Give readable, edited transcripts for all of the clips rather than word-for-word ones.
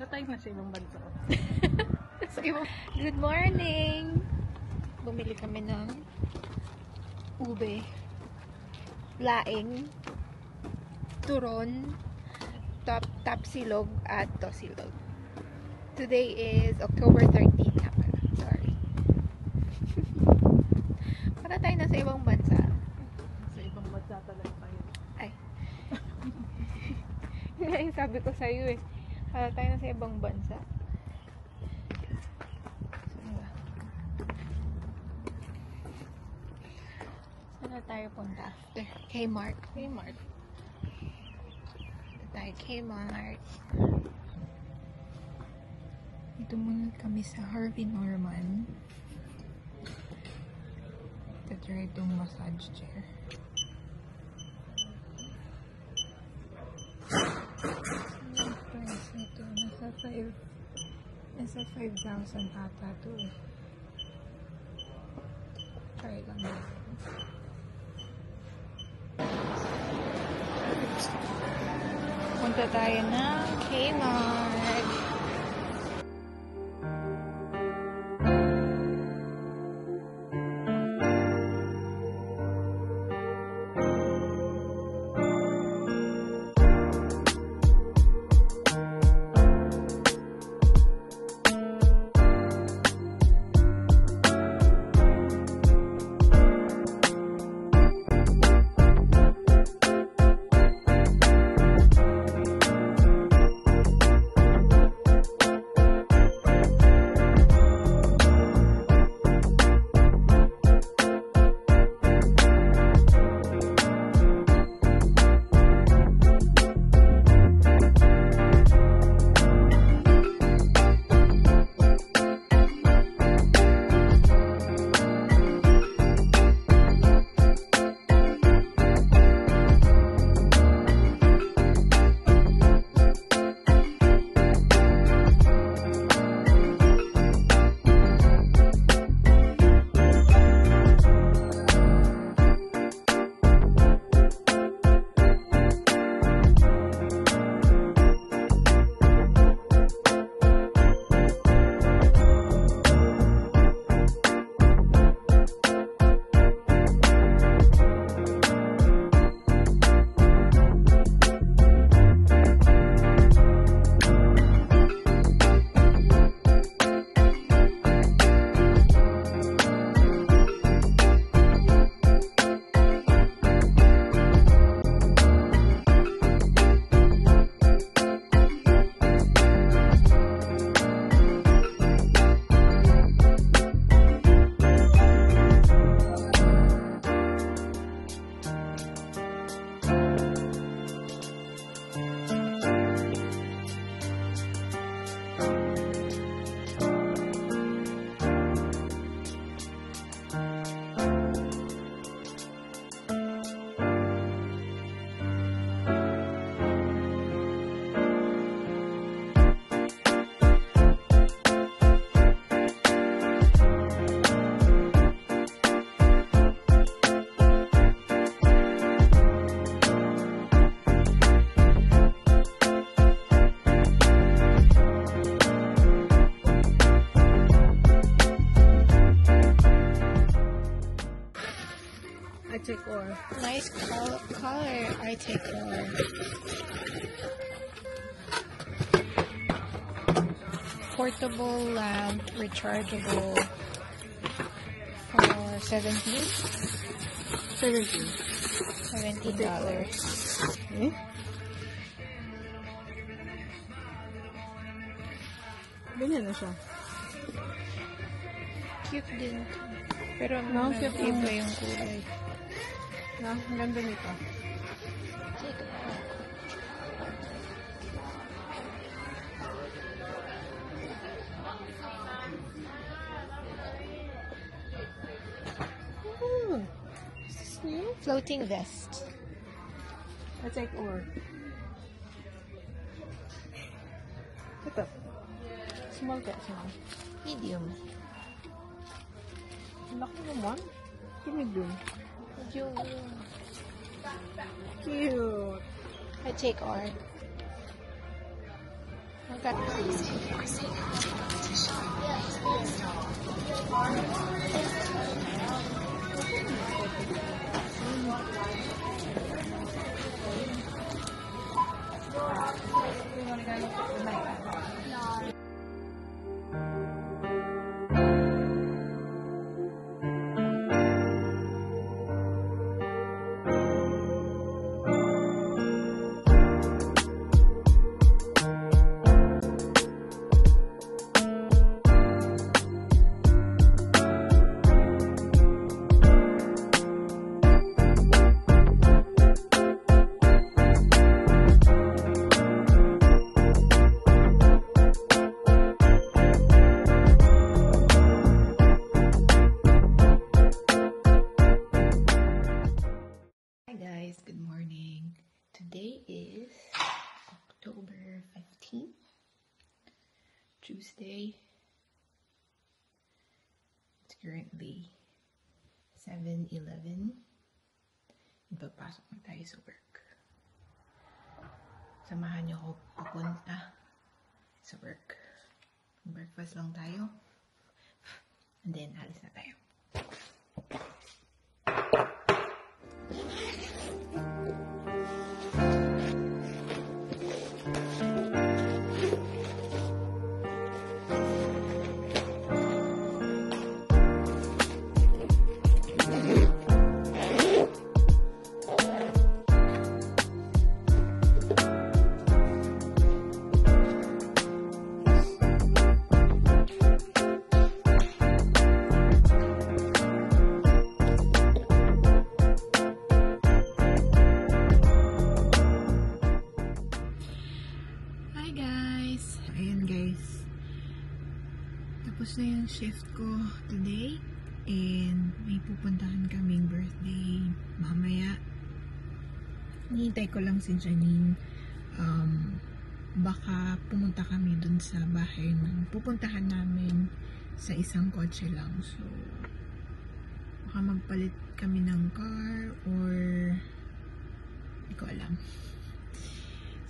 Natay na sa ibang bansa. Good morning! Bumili kami ng ube, laing, turon, tapsilog, at tosilog. Today is October 13 na pala. Sorry. Para tayo nasa ibang bansa. Sa ibang bansa talaga tayo. Ay. Yun nga yung sabi ko sa'yo eh. Para tayo nasa ibang bansa. Saan na tayo punta after? Kmart. Kmart. Tayo Kmart. Dito muna kami sa Harvey Norman. Try itong massage chair. Ang price nito? Nasa 5,000 ata to eh. Try lang natin. Punta tayo ng Kmart. I take all. Nice color. I take one. Portable lamp, rechargeable for $17. Eh? Ganyan na siya. Cute din. Pero No, cute iba yung kulay. No, ang ganda nito. Oh, is this new? Floating vest. I take all. Ito. Small ka siya. Medium. Laki naman. Medium. Yung Cute. I take R. Hi guys, good morning. Today is October 15th, Tuesday. It's currently 7:11. Ipagpasok na tayo sa work. Samahan niyo ako papunta sa work. Breakfast lang tayo. And then, alis na tayo. Tapos na yung shift ko today and may pupuntahan kaming birthday mamaya. Hinihintay ko lang si Janine. Baka pumunta kami dun sa bahay ng pupuntahan namin sa isang kotse lang. So, baka magpalit kami ng car or hindi ko alam.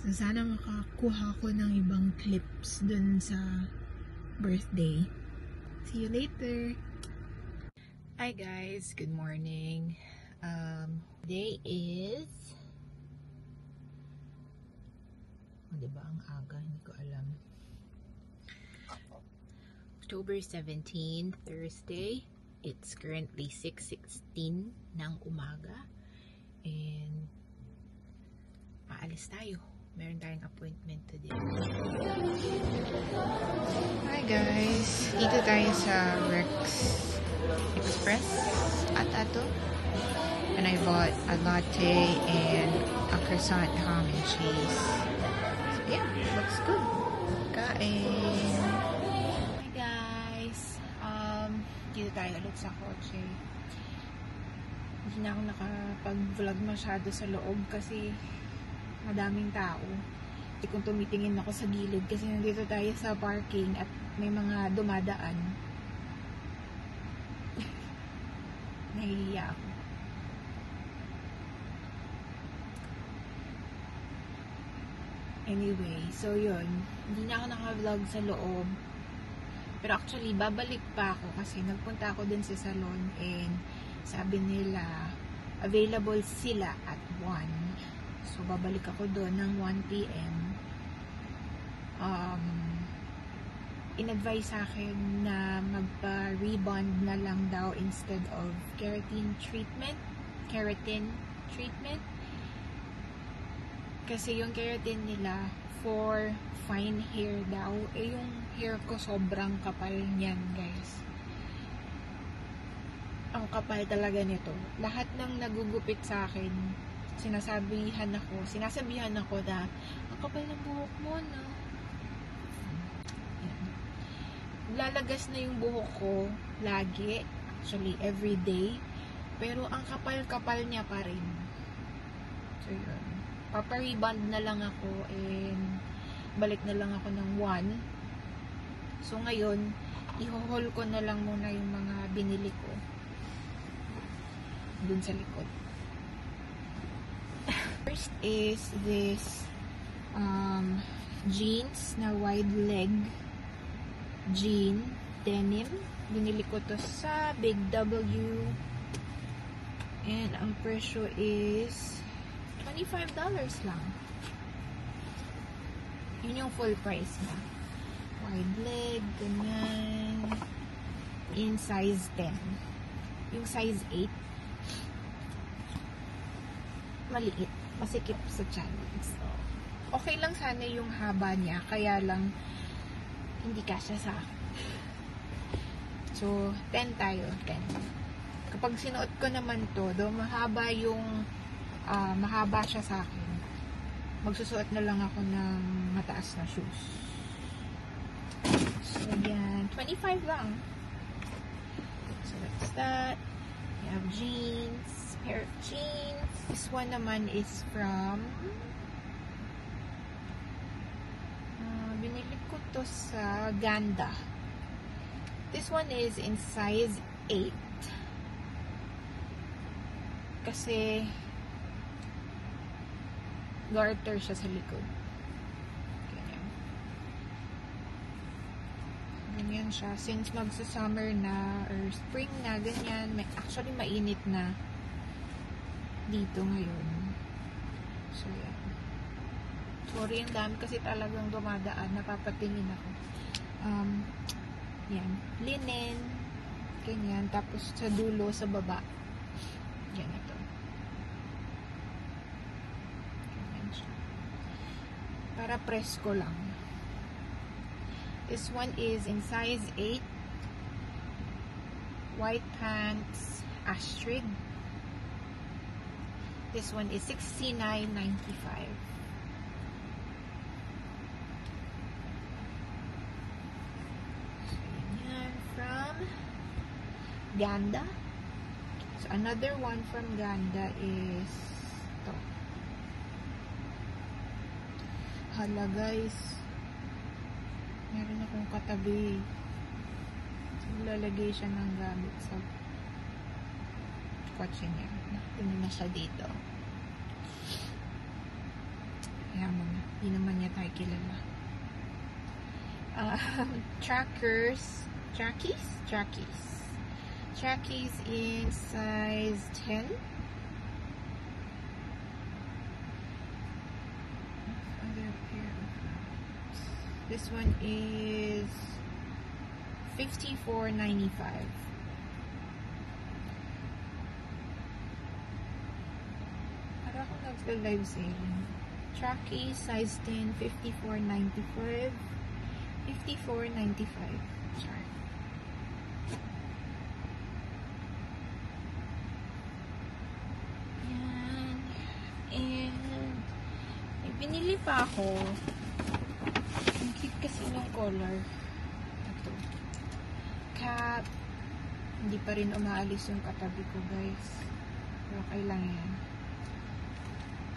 So, sana makakuha ko ng ibang clips dun sa birthday. See you later. Hi guys, good morning. Today is diba ang aga, hindi ko alam. October 17, Thursday. It's currently 6:16 ng umaga and aalis tayo. Meron tayong appointment today. Hi guys! Dito tayo sa Rex Express at ato. And I bought a latte and a croissant, ham and cheese. So yeah, looks good. Kain! Hi guys! Dito tayo ulit sa kotse. Hindi na ako nakapag-vlog masyado sa loob kasi madaming tao. Hindi kung tumitingin ako sa gilid kasi nandito tayo sa parking at may mga dumadaan. Nahihiya ako. Anyway, so yun. Hindi na ako naka-vlog sa loob. Pero actually, babalik pa ako kasi nagpunta ako din sa salon and sabi nila available sila at 1. So, babalik ako doon ng 1 p.m. In-advise sa akin na magpa-rebond na lang daw instead of keratin treatment. Kasi yung keratin nila for fine hair daw. Eh, yung hair ko sobrang kapal niyan, guys. Ang kapal talaga nito. Lahat ng nagugupit sa akin, sinasabihan ako na ang kapal ng buhok mo, no? Yan. Lalagas na yung buhok ko lagi, actually every day, pero ang kapal-kapal niya pa rin. So yun, papariband na lang ako and balik na lang ako ng 1. So ngayon, i-haul ko na lang muna yung mga binili ko dun sa likod. First is this jeans na wide leg jean denim. Binili ko to sa Big W. And ang presyo is $25 lang. Yun yung full price na. Wide leg, ganyan. In size 10. Yung size 8, maliit. Masikip sa tiyan. So, okay lang sana yung haba niya. Kaya lang, hindi kasya sa akin. So, 10 tayo. 10. Kapag sinuot ko naman to, do mahaba yung mahaba siya sa akin, magsusuot na lang ako ng mataas na shoes. So, yan. 25 lang. So, that's that. We have jeans. Pair of jeans. This one naman is from binili ko to sa Ganda. This one is in size 8. Kasi garter siya sa likod. Ganyan. Ganyan siya. Since magsa-summer na or spring na, ganyan. Actually, mainit na dito ngayon. So, yan. Sorry, ang dami kasi talagang dumadaan. Napapatingin ako. Yan. Linen. Ganyan. Tapos sa dulo, sa baba. Ganito. Ganyan siya. Para presko lang. This one is in size 8. White pants. Astrid. This one is $69.95. Ganyan. From Ganda. So, another one from Ganda is ito. Hala, guys. Meron akong katabi. Lalagay siya ng gamit sa kotse niya. Tingnan na siya dito. Kaya mo na. Hindi naman niya tayo kilala. Trackies in size 10. Other pair of flats. This one is $54.95. Para ako nag-live selling. Trackies size 10, $54.95. $54.95. Sorry. Binili pa ako. Ang cute kasi ng color. Ito. Cap. Hindi pa rin umaalis yung katabi ko, guys. Pero okay lang yan.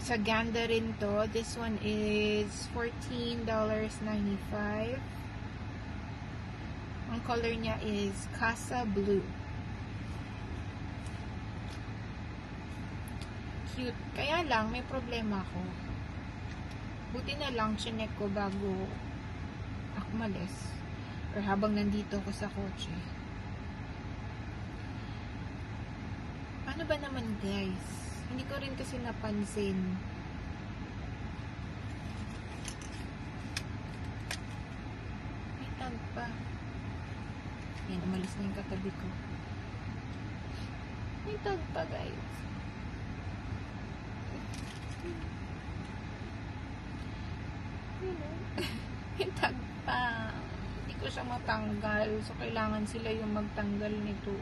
Sa Ganda rin to. This one is $14.95. Ang color niya is Casa Blue. Cute. Kaya lang, may problema ako. Buti na lang, chinek ko bago ako malis. Or habang nandito ako sa kotse. Paano ba naman, guys? Hindi ko rin kasi napansin. May tag pa. Yan, umalis na yung katabi ko. May tag pa, guys. Hintag pa. Hindi ko siya matanggal. So, kailangan sila yung magtanggal nito.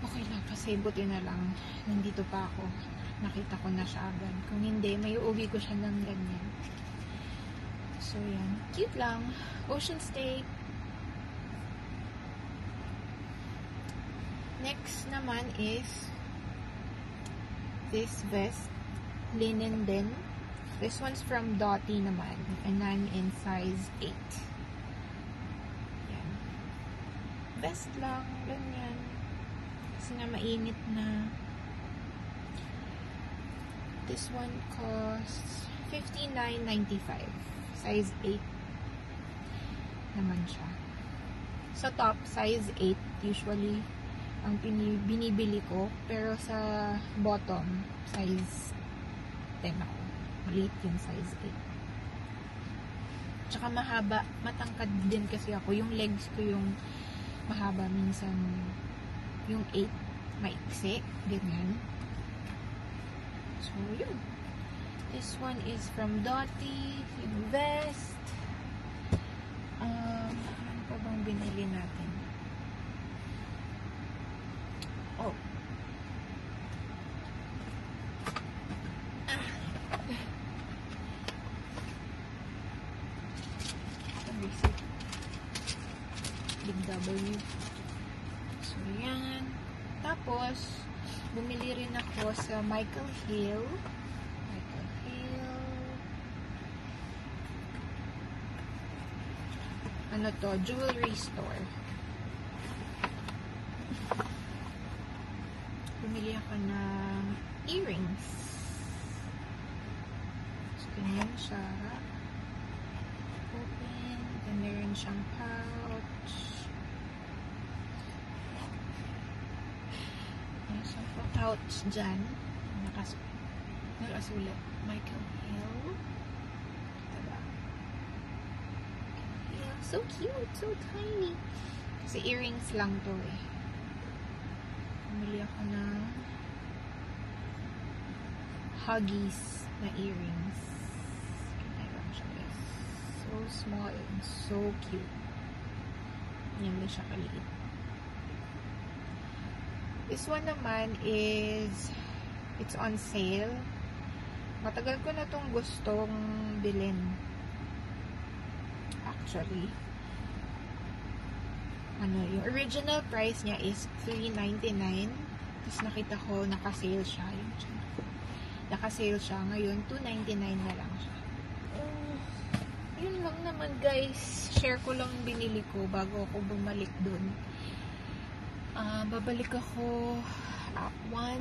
Okay lang. Kasi buti na lang. Nandito pa ako. Nakita ko na siya agad. Kung hindi, may uuwi ko siya ng ganyan. So, yan. Cute lang. Ocean Steak. Next naman is this vest. Linen din. This one's from Dottie naman. And I'm in size 8. Yan. Vest lang. Ganyan. Kasi nga mainit na. This one costs $59.95. Size 8 naman siya. Sa top, size 8 usually ang binibili ko. Pero sa bottom, size 10 ako. Maliit yung size 8. Tsaka mahaba. Matangkad din kasi ako. Yung legs ko yung mahaba. Minsan yung 8 maiksi. Ganyan. So, yun. This one is from Dotti. Yung vest. Ano pa bang binili natin? Oh. Big W. So, yan. Tapos, bumili rin ako sa Michael Hill. Michael Hill. Ano to? Jewelry store. Bumili ako ng earrings. So, ganyan siya. Open. Then, meron siyang pouch. May isang pouch dyan. Nakasulat. Michael Hill. Diba? Michael Hill. So cute. So tiny. Kasi earrings lang to eh. Bumili ako ng Huggies na earrings. Meron siya guys. So small and so cute. Yan din siya kaliit. This one naman is it's on sale. Matagal ko na tong gustong bilhin. Actually. Yung original price niya is $3.99. Tapos nakita ko naka-sale siya. Naka-sale siya. Ngayon, $2.99 na lang siya. Yun lang naman guys. Share ko lang binili ko bago ako bumalik dun. Babalik ako at 1.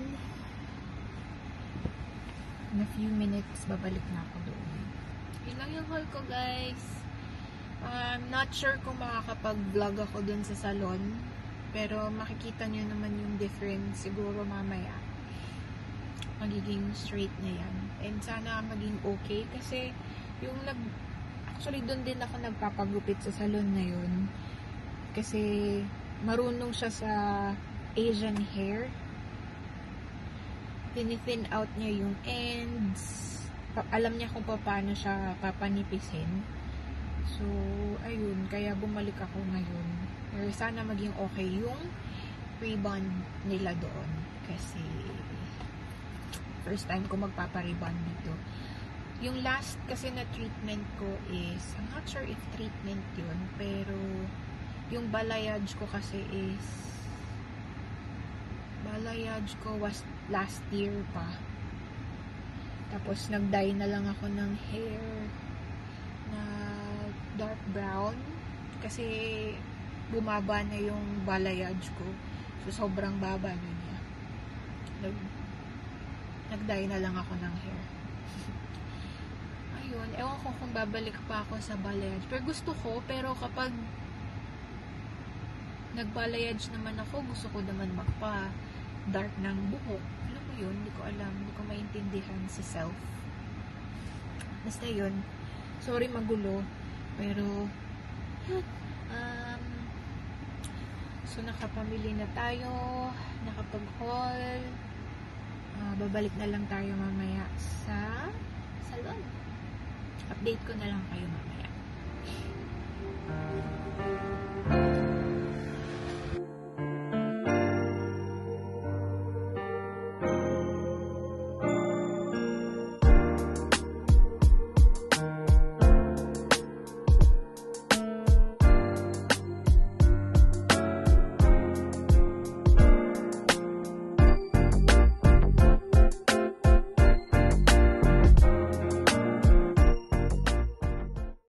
In a few minutes, babalik na ako doon. Yun lang yung haul ko, guys. I'm not sure kung makakapag-vlog ako doon sa salon. Pero makikita nyo naman yung difference siguro mamaya. Magiging straight na yan. And sana maging okay. Kasi yung actually, doon din ako nagpapagupit sa salon na yun. Kasi marunong siya sa Asian hair. Tinithin out niya yung ends. Alam niya kung paano siya papanipisin. So, ayun. Kaya bumalik ako ngayon. Pero sana maging okay yung rebond nila doon. Kasi first time ko magpaparibond dito. Yung last kasi na treatment ko is, I'm not sure if treatment yun, pero yung balayage ko kasi is was last year pa. Tapos nag-dye na lang ako ng hair na dark brown kasi bumaba na yung balayage ko. So sobrang baba na niya. Nag-dye na lang ako ng hair. Ayun, ewan ko kung babalik pa ako sa balayage. Pero gusto ko, pero kapag nagbalayage naman ako, gusto ko naman magpa-dark ng buhok. Alam mo yun, hindi ko alam, hindi ko maintindihan si self. Basta yun, sorry magulo, pero so nakapamili na tayo, nakapag-haul, babalik na lang tayo mamaya sa salon. Update ko na lang kayo mamaya.